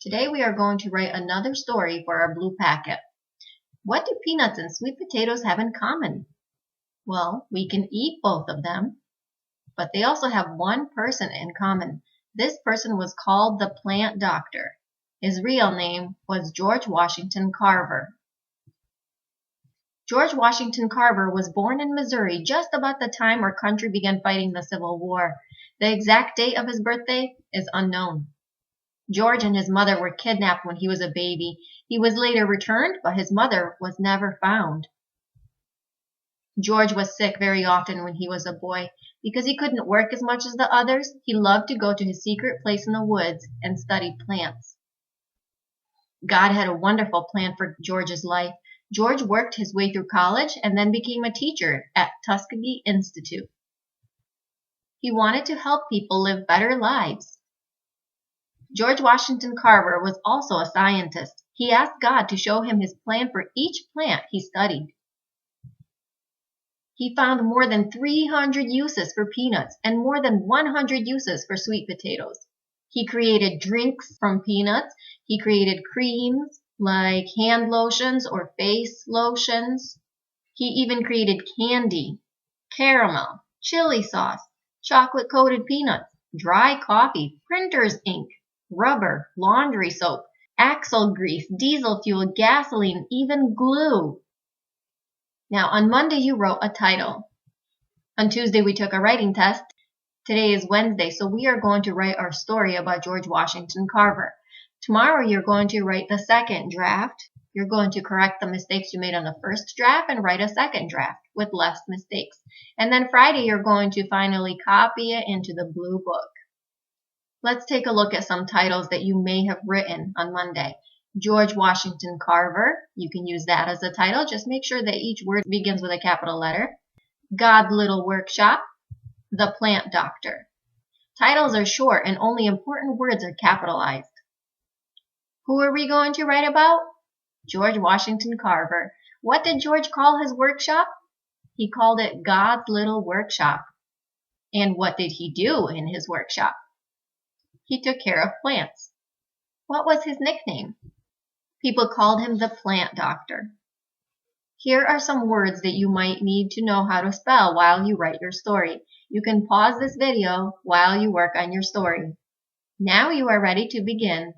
Today we are going to write another story for our blue packet. What do peanuts and sweet potatoes have in common? Well, we can eat both of them, but they also have one person in common. This person was called the plant doctor. His real name was George Washington Carver. George Washington Carver was born in Missouri just about the time our country began fighting the Civil War. The exact date of his birthday is unknown. George and his mother were kidnapped when he was a baby. He was later returned, but his mother was never found. George was sick very often when he was a boy. Because he couldn't work as much as the others, he loved to go to his secret place in the woods and study plants. God had a wonderful plan for George's life. George worked his way through college and then became a teacher at Tuskegee Institute. He wanted to help people live better lives. George Washington Carver was also a scientist. He asked God to show him his plan for each plant he studied. He found more than 300 uses for peanuts and more than 100 uses for sweet potatoes. He created drinks from peanuts. He created creams like hand lotions or face lotions. He even created candy, caramel, chili sauce, chocolate-coated peanuts, dry coffee, printer's ink, rubber, laundry soap, axle grease, diesel fuel, gasoline, even glue. Now, on Monday, you wrote a title. On Tuesday, we took a writing test. Today is Wednesday, so we are going to write our story about George Washington Carver. Tomorrow, you're going to write the second draft. You're going to correct the mistakes you made on the first draft and write a second draft with less mistakes. And then Friday, you're going to finally copy it into the blue book. Let's take a look at some titles that you may have written on Monday. George Washington Carver, you can use that as a title. Just make sure that each word begins with a capital letter. God's Little Workshop, The Plant Doctor. Titles are short and only important words are capitalized. Who are we going to write about? George Washington Carver. What did George call his workshop? He called it God's Little Workshop. And what did he do in his workshop? He took care of plants. What was his nickname? People called him the Plant Doctor. Here are some words that you might need to know how to spell while you write your story. You can pause this video while you work on your story. Now you are ready to begin.